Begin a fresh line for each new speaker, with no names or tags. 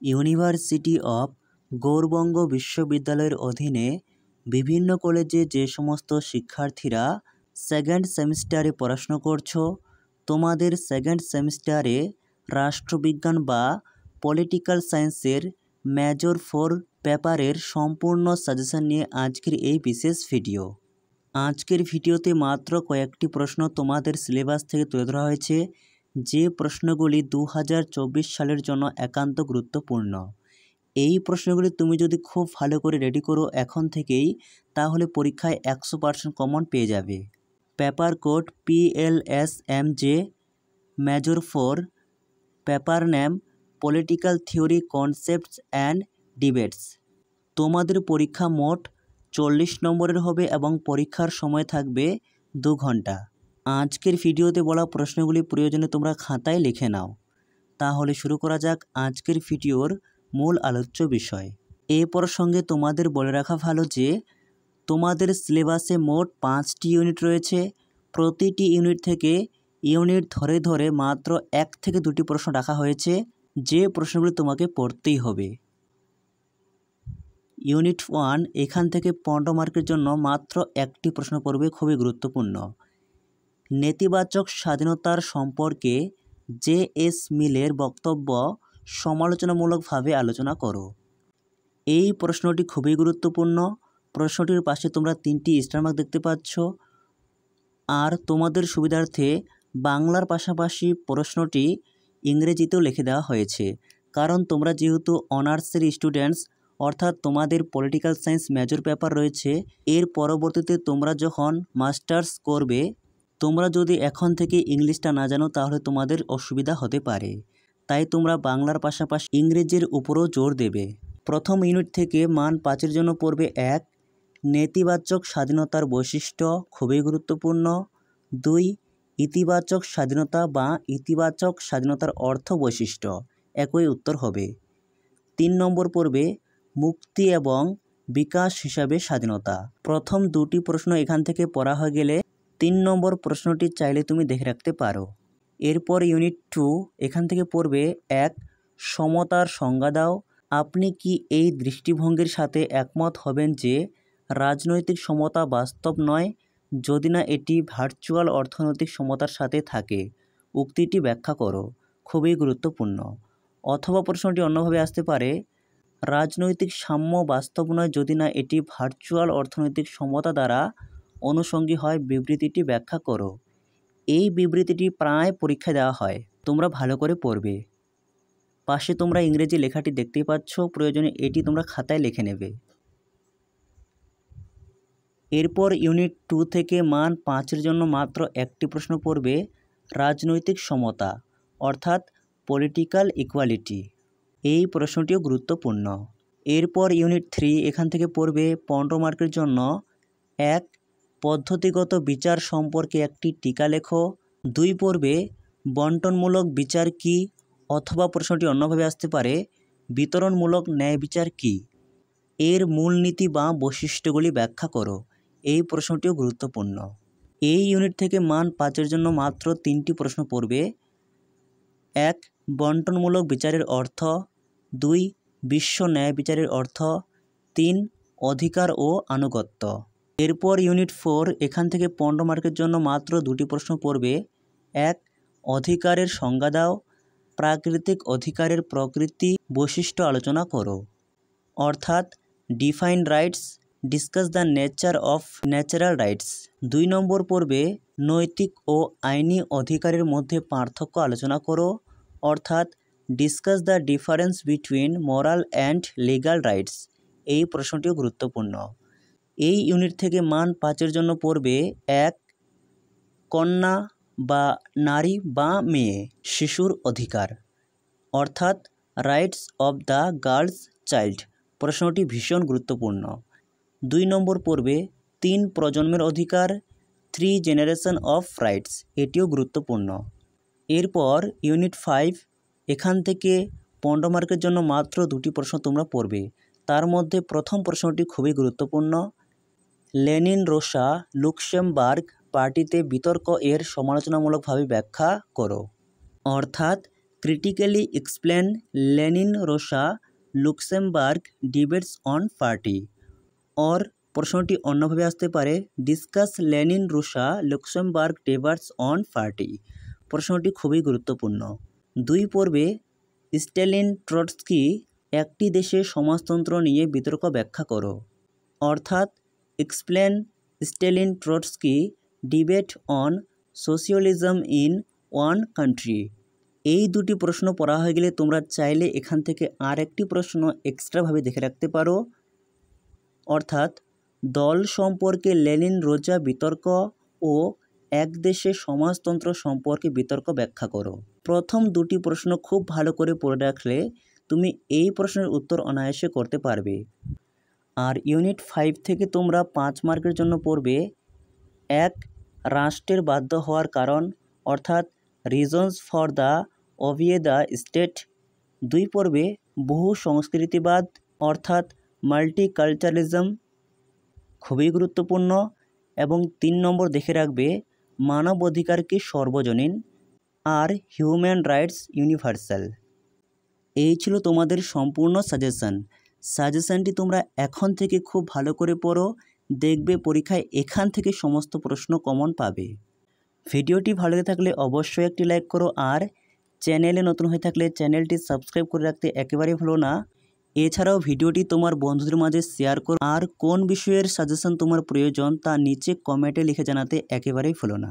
University of Gourbanga বিশ্ববিদ্যালয়ের অধীনে বিভিন্ন কলেজে যে সমস্ত শিক্ষার্থীরা সেকেন্ড সেমিস্টারে পড়াশুনো করছো, তোমাদের সেকেন্ড সেমিস্টারে রাষ্ট্রবিজ্ঞান বা পলিটিক্যাল সায়েন্সের মেজর 4 পেপারের সম্পূর্ণ সাজেশন নিয়ে আজকের এই বিশেষ ভিডিও। আজকের ভিডিওতে মাত্র কয়েকটি প্রশ্ন তোমাদের সিলেবাস থেকে তুলে ধরা হয়েছে, যে প্রশ্নগুলি 2024 সালের জন্য একান্ত গুরুত্বপূর্ণ। এই প্রশ্নগুলি তুমি যদি খুব ভালো করে রেডি করো এখন থেকেই, তাহলে পরীক্ষায় 100% কমন পেয়ে যাবে। Paper code PLSMJ, major 4, paper name political theory concepts and debates. তোমাদের পরীক্ষা মোট 40 নম্বরের হবে এবং পরীক্ষার সময় থাকবে 2 ঘন্টা। আজকের ভিডিওতে বলা প্রশ্নগুলি প্রয়োজনে তোমরা খাতায় লিখে নাও। তাহলে শুরু করা যাক আজকের ভিডিওর মূল আলোচ্য বিষয়। এ প্রসঙ্গে তোমাদের বলে রাখা ভালো যে তোমাদের সিলেবাসে মোট 5টি ইউনিট রয়েছে। প্রতিটি ইউনিট থেকে ইউনিট ধরে ধরে মাত্র 1 থেকে 2টি প্রশ্ন রাখা হয়েছে, যে প্রশ্নগুলি তোমাকে পড়তেই হবে। ইউনিট 1 এখান থেকে 15 মার্কের জন্য মাত্র একটি প্রশ্ন পড়বে, খুবই গুরুত্বপূর্ণ। নেতিবাচক স্বাধীনতার সম্পর্কে JS মিলের বক্তব্য সমালোচনামূলকভাবে আলোচনা করো। এই প্রশ্নটি খুবই গুরুত্বপূর্ণ। প্রশ্নটির পাশে তোমরা 3টি স্টার মার্ক দেখতে পাচ্ছ। আর তোমাদের সুবিধার্থে বাংলার পাশাপাশি প্রশ্নটি ইংরেজিতেও লিখে দেওয়া হয়েছে, কারণ তোমরা যেহেতু অনার্সের স্টুডেন্টস, অর্থাৎ তোমাদের পলিটিক্যাল সায়েন্স মেজর পেপার রয়েছে। এর পরবর্তীতে তোমরা যখন মাস্টার্স করবে, তোমরা যদি এখন থেকে ইংলিশটা না জানো তাহলে তোমাদের অসুবিধা হতে পারে। তাই তোমরা বাংলার পাশাপাশি ইংরেজির উপরও জোর দেবে। প্রথম ইউনিট থেকে মান 5-এর জন্য পড়বে 1, নেতিবাচক স্বাধীনতার বৈশিষ্ট্য, খুবই গুরুত্বপূর্ণ। 2, ইতিবাচক স্বাধীনতা বা ইতিবাচক স্বাধীনতার অর্থ বৈশিষ্ট্য, একই উত্তর হবে। 3 নম্বর পড়বে মুক্তি এবং বিকাশ হিসাবে স্বাধীনতা। প্রথম 2টি প্রশ্ন এখান থেকে পড়া হয়ে গেলে 3 নম্বর প্রশ্নটি চাইলে তুমি দেখে রাখতে পারো। এরপর ইউনিট 2 এখান থেকে পড়বে 1, সমতার সংজ্ঞা দাও। আপনি কি এই দৃষ্টিভঙ্গির সাথে একমত হবেন যে রাজনৈতিক সমতা বাস্তব নয়, যদি না এটি ভার্চুয়াল অর্থনৈতিক সমতার সাথে থাকে? উক্তিটি ব্যাখ্যা করো, খুবই গুরুত্বপূর্ণ। অথবা প্রশ্নটি অন্যভাবে আসতে পারে, রাজনৈতিক সাম্য বাস্তব নয় যদি না এটি ভার্চুয়াল অর্থনৈতিক সমতা দ্বারা অনুষঙ্গী হয়, বিবৃতিটি ব্যাখ্যা করো। এই বিবৃতিটি প্রায় পরীক্ষায় দেওয়া হয়, তোমরা ভালো করে পড়বে। পাশে তোমরা ইংরেজি লেখাটি দেখতেই পাচ্ছ, প্রয়োজনে এটি তোমরা খাতায় লিখে নেবে। এরপর ইউনিট 2 থেকে মান 5-এর জন্য মাত্র একটি প্রশ্ন পড়বে, রাজনৈতিক সমতা অর্থাৎ পলিটিক্যাল ইকুয়ালিটি। এই প্রশ্নটিও গুরুত্বপূর্ণ। এরপর ইউনিট 3 এখান থেকে পড়বে 15 মার্কের জন্য 1, পদ্ধতিগত বিচার সম্পর্কে একটি টিকা লেখো। 2 পড়বে বন্টনমূলক বিচার কি, অথবা প্রশ্নটি অন্যভাবে আসতে পারে, বিতরণমূলক ন্যায় বিচার কি, এর মূলনীতি বা বৈশিষ্ট্যগুলি ব্যাখ্যা করো। এই প্রশ্নটিও গুরুত্বপূর্ণ। এই ইউনিট থেকে মান 5-এর জন্য মাত্র 3টি প্রশ্ন পড়বে। 1, বন্টনমূলক বিচারের অর্থ। 2, বিশ্ব ন্যায় বিচারের অর্থ। 3, অধিকার ও আনুগত্য। এরপর ইউনিট 4 এখান থেকে 15 মার্কের জন্য মাত্র 2টি প্রশ্ন পড়বে। 1, অধিকারের সংজ্ঞা দাও। প্রাকৃতিক অধিকারের প্রকৃতি বৈশিষ্ট্য আলোচনা করো, অর্থাৎ define rights, discuss the nature of natural rights. 2 নম্বর পড়বে নৈতিক ও আইনি অধিকারের মধ্যে পার্থক্য আলোচনা করো, অর্থাৎ discuss the difference between moral and legal rights. এই প্রশ্নটিও গুরুত্বপূর্ণ। এই ইউনিট থেকে মান 5-এর জন্য পড়বে 1, কন্যা বা নারী বা মেয়ে শিশুর অধিকার, অর্থাৎ rights of the girls child. প্রশ্নটি ভীষণ গুরুত্বপূর্ণ। 2 নম্বর পড়বে 3 প্রজন্মের অধিকার, 3 জেনারেশন অফ রাইটস। এটিও গুরুত্বপূর্ণ। এরপর ইউনিট 5 এখান থেকে 15 মার্কের জন্য মাত্র 2টি প্রশ্ন তোমরা পড়বে। তার মধ্যে প্রথম প্রশ্নটি খুবই গুরুত্বপূর্ণ, লেনিন রোসা লুক্সেমবার্গ পার্টিতে বিতর্ক এর সমালোচনামূলকভাবে ব্যাখ্যা করো, অর্থাৎ critically explain Lenin Rosa Luxembourg debates on party. Or প্রশ্নটি অন্যভাবে আসতে পারে, discuss Lenin Rosa Luxembourg debates on party. প্রশ্নটি খুবই গুরুত্বপূর্ণ। 2 পর্বে স্ট্যালিন ট্রটস্কি একটি দেশের সমাজতন্ত্র নিয়ে বিতর্ক ব্যাখ্যা করো, অর্থাৎ explain Stalin Trotsky debate on socialism in one country. এই 2টি প্রশ্ন পড়া হয়ে গেলে তোমরা চাইলে এখান থেকে আর একটি প্রশ্ন এক্সট্রাভাবে দেখে রাখতে পারো, অর্থাৎ দল সম্পর্কে লেনিন রোজা বিতর্ক ও এক দেশের সমাজতন্ত্র সম্পর্কে বিতর্ক ব্যাখ্যা করো। প্রথম 2টি প্রশ্ন খুব ভালো করে পড়ে রাখলে তুমি এই প্রশ্নের উত্তর অনায়াসে করতে পারবে। আর ইউনিট 5 থেকে তোমরা 5 মার্কের জন্য পড়বে 1 রাষ্ট্রের বাধ্য হওয়ার কারণ, অর্থাৎ reasons for the obey the state. 2 পর্বে বহু সংস্কৃতিবাদ, অর্থাৎ মাল্টিকালচারালিজম, খুবই গুরুত্বপূর্ণ। এবং 3 নম্বর দেখে রাখবে মানব অধিকার কি সর্বজনীন আর হিউম্যান রাইটস ইউনিভার্সাল। এই ছিল তোমাদের সম্পূর্ণ সাজেশনটি তোমরা এখন থেকে খুব ভালো করে পড়ো, দেখবে পরীক্ষায় এখান থেকে সমস্ত প্রশ্ন কমন পাবে। ভিডিওটি ভালো লেগে থাকলে অবশ্যই একটি লাইক করো, আর চ্যানেলে নতুন হয়ে থাকলে চ্যানেলটি সাবস্ক্রাইব করে রাখতে একেবারেই ভুলো না। এছাড়াও ভিডিওটি তোমার বন্ধুদের মাঝে শেয়ার করো, আর কোন বিষয়ের সাজেশন তোমার প্রয়োজন তা নিচে কমেন্টে লিখে জানাতে একেবারেই ভুলো না।